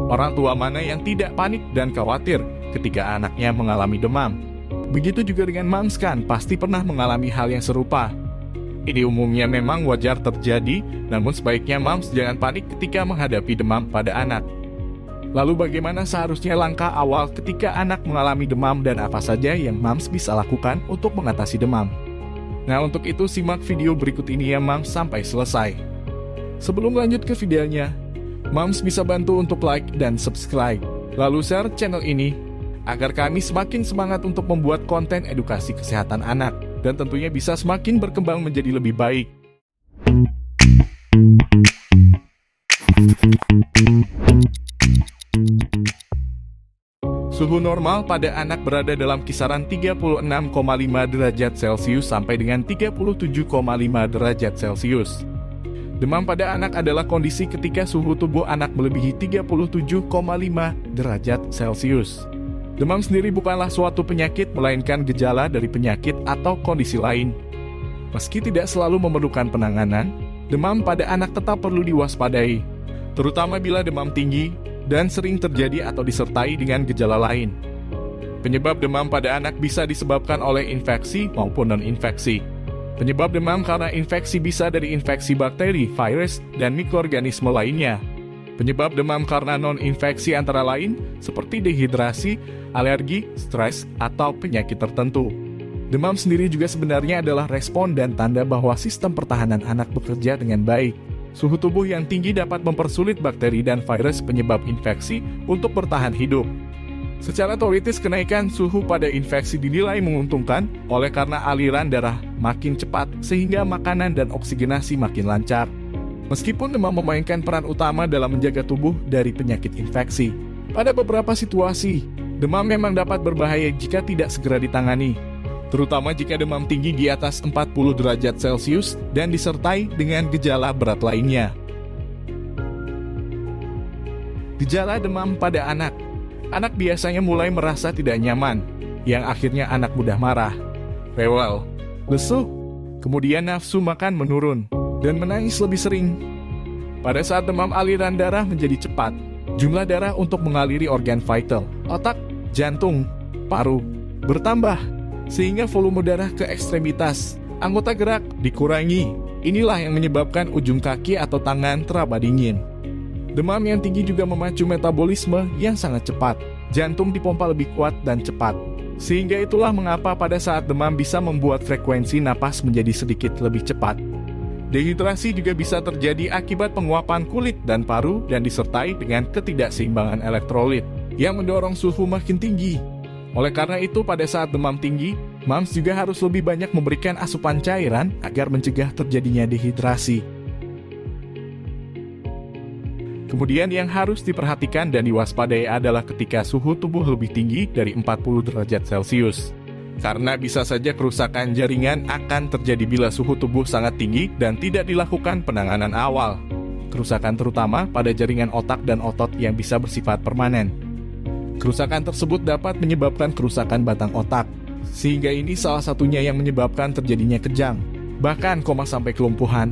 Orang tua mana yang tidak panik dan khawatir ketika anaknya mengalami demam? Begitu juga dengan moms kan pasti pernah mengalami hal yang serupa. Ini umumnya memang wajar terjadi, namun sebaiknya moms jangan panik ketika menghadapi demam pada anak. Lalu bagaimana seharusnya langkah awal ketika anak mengalami demam dan apa saja yang moms bisa lakukan untuk mengatasi demam? Nah, untuk itu simak video berikut ini ya moms sampai selesai. Sebelum lanjut ke videonya, moms bisa bantu untuk like dan subscribe, lalu share channel ini, agar kami semakin semangat untuk membuat konten edukasi kesehatan anak, dan tentunya bisa semakin berkembang menjadi lebih baik. Suhu normal pada anak berada dalam kisaran 36,5 derajat Celcius sampai dengan 37,5 derajat Celcius. Demam pada anak adalah kondisi ketika suhu tubuh anak melebihi 37,5 derajat Celcius. Demam sendiri bukanlah suatu penyakit, melainkan gejala dari penyakit atau kondisi lain. Meski tidak selalu memerlukan penanganan, demam pada anak tetap perlu diwaspadai, terutama bila demam tinggi dan sering terjadi atau disertai dengan gejala lain. Penyebab demam pada anak bisa disebabkan oleh infeksi maupun non-infeksi. Penyebab demam karena infeksi bisa dari infeksi bakteri, virus, dan mikroorganisme lainnya. Penyebab demam karena non-infeksi antara lain seperti dehidrasi, alergi, stres, atau penyakit tertentu. Demam sendiri juga sebenarnya adalah respon dan tanda bahwa sistem pertahanan anak bekerja dengan baik. Suhu tubuh yang tinggi dapat mempersulit bakteri dan virus penyebab infeksi untuk bertahan hidup. Secara teoritis, kenaikan suhu pada infeksi dinilai menguntungkan oleh karena aliran darah makin cepat sehingga makanan dan oksigenasi makin lancar. Meskipun demam memainkan peran utama dalam menjaga tubuh dari penyakit infeksi, pada beberapa situasi, demam memang dapat berbahaya jika tidak segera ditangani, terutama jika demam tinggi di atas 40 derajat Celcius dan disertai dengan gejala berat lainnya. Gejala demam pada anak. Anak biasanya mulai merasa tidak nyaman, yang akhirnya anak mudah marah, rewel, lesu, kemudian nafsu makan menurun, dan menangis lebih sering. Pada saat demam, aliran darah menjadi cepat. Jumlah darah untuk mengaliri organ vital, otak, jantung, paru, bertambah, sehingga volume darah ke ekstremitas, anggota gerak, dikurangi. Inilah yang menyebabkan ujung kaki atau tangan teraba dingin. Demam yang tinggi juga memacu metabolisme yang sangat cepat. Jantung dipompa lebih kuat dan cepat. Sehingga itulah mengapa pada saat demam bisa membuat frekuensi napas menjadi sedikit lebih cepat. Dehidrasi juga bisa terjadi akibat penguapan kulit dan paru dan disertai dengan ketidakseimbangan elektrolit yang mendorong suhu makin tinggi. Oleh karena itu, pada saat demam tinggi, moms juga harus lebih banyak memberikan asupan cairan agar mencegah terjadinya dehidrasi. Kemudian yang harus diperhatikan dan diwaspadai adalah ketika suhu tubuh lebih tinggi dari 40 derajat Celcius. Karena bisa saja kerusakan jaringan akan terjadi bila suhu tubuh sangat tinggi dan tidak dilakukan penanganan awal. Kerusakan terutama pada jaringan otak dan otot yang bisa bersifat permanen. Kerusakan tersebut dapat menyebabkan kerusakan batang otak, sehingga ini salah satunya yang menyebabkan terjadinya kejang, bahkan koma sampai kelumpuhan.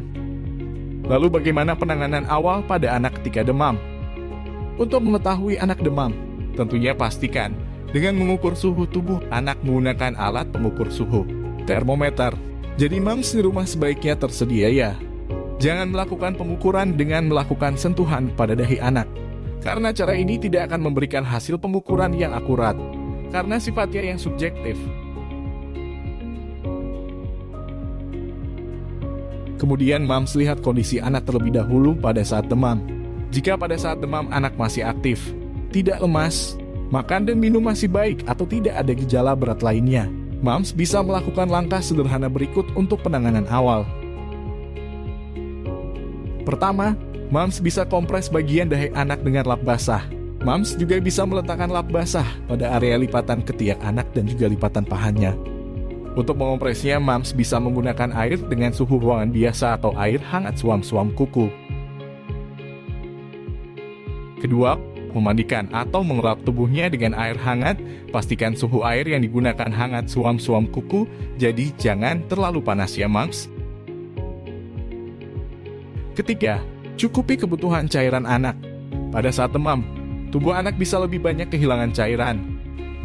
Lalu bagaimana penanganan awal pada anak ketika demam? Untuk mengetahui anak demam, tentunya pastikan dengan mengukur suhu tubuh anak menggunakan alat pengukur suhu, termometer. Jadi moms di rumah sebaiknya tersedia ya. Jangan melakukan pengukuran dengan melakukan sentuhan pada dahi anak, karena cara ini tidak akan memberikan hasil pengukuran yang akurat, karena sifatnya yang subjektif. Kemudian moms lihat kondisi anak terlebih dahulu pada saat demam. Jika pada saat demam anak masih aktif, tidak lemas, makan dan minum masih baik atau tidak ada gejala berat lainnya, moms bisa melakukan langkah sederhana berikut untuk penanganan awal. Pertama, moms bisa kompres bagian dahi anak dengan lap basah. Moms juga bisa meletakkan lap basah pada area lipatan ketiak anak dan juga lipatan pahanya. Untuk mengompresnya, moms bisa menggunakan air dengan suhu ruangan biasa atau air hangat suam-suam kuku. Kedua, memandikan atau mengelap tubuhnya dengan air hangat. Pastikan suhu air yang digunakan hangat suam-suam kuku, jadi jangan terlalu panas ya moms. Ketiga, cukupi kebutuhan cairan anak. Pada saat demam, tubuh anak bisa lebih banyak kehilangan cairan.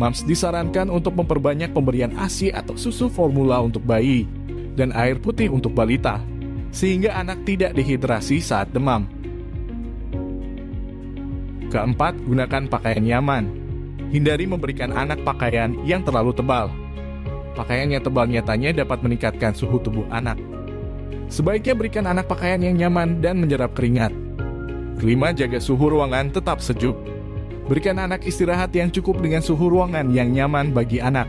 Mams disarankan untuk memperbanyak pemberian ASI atau susu formula untuk bayi, dan air putih untuk balita, sehingga anak tidak dehidrasi saat demam. Keempat, gunakan pakaian nyaman. Hindari memberikan anak pakaian yang terlalu tebal. Pakaian yang tebal nyatanya dapat meningkatkan suhu tubuh anak. Sebaiknya berikan anak pakaian yang nyaman dan menyerap keringat. Kelima, jaga suhu ruangan tetap sejuk. Berikan anak istirahat yang cukup dengan suhu ruangan yang nyaman bagi anak.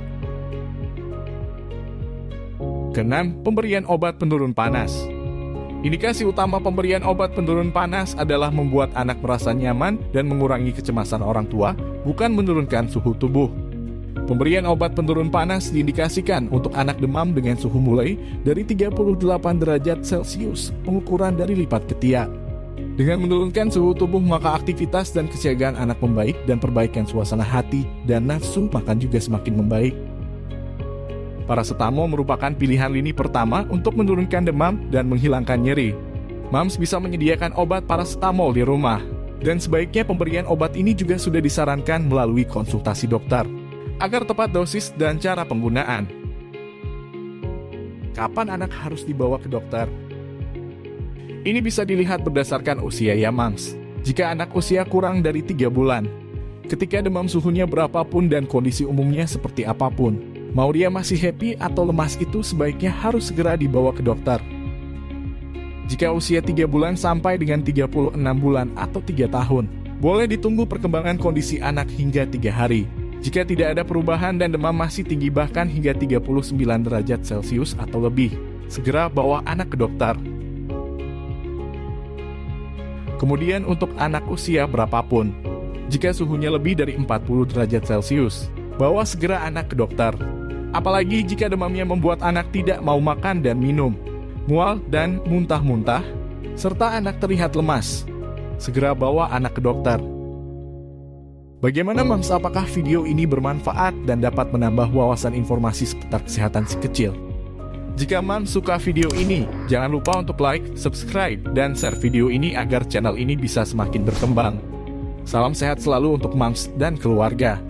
Keenam, pemberian obat penurun panas. Indikasi utama pemberian obat penurun panas adalah membuat anak merasa nyaman dan mengurangi kecemasan orang tua, bukan menurunkan suhu tubuh. Pemberian obat penurun panas diindikasikan untuk anak demam dengan suhu mulai dari 38 derajat Celcius, pengukuran dari lipat ketiak. Dengan menurunkan suhu tubuh, maka aktivitas dan kesiagaan anak membaik dan perbaikan suasana hati dan nafsu makan juga semakin membaik. Paracetamol merupakan pilihan lini pertama untuk menurunkan demam dan menghilangkan nyeri. Mams bisa menyediakan obat paracetamol di rumah, dan sebaiknya pemberian obat ini juga sudah disarankan melalui konsultasi dokter, agar tepat dosis dan cara penggunaan. Kapan anak harus dibawa ke dokter? Ini bisa dilihat berdasarkan usia ya mams. Jika anak usia kurang dari 3 bulan, ketika demam suhunya berapapun dan kondisi umumnya seperti apapun, mau dia masih happy atau lemas itu sebaiknya harus segera dibawa ke dokter. Jika usia 3 bulan sampai dengan 36 bulan atau 3 tahun, boleh ditunggu perkembangan kondisi anak hingga 3 hari. Jika tidak ada perubahan dan demam masih tinggi bahkan hingga 39 derajat Celcius atau lebih, segera bawa anak ke dokter. Kemudian untuk anak usia berapapun, jika suhunya lebih dari 40 derajat Celcius, bawa segera anak ke dokter. Apalagi jika demamnya membuat anak tidak mau makan dan minum, mual dan muntah-muntah, serta anak terlihat lemas, segera bawa anak ke dokter. Bagaimana mams, apakah video ini bermanfaat dan dapat menambah wawasan informasi seputar kesehatan si kecil? Jika mams suka video ini, jangan lupa untuk like, subscribe, dan share video ini agar channel ini bisa semakin berkembang. Salam sehat selalu untuk mams dan keluarga.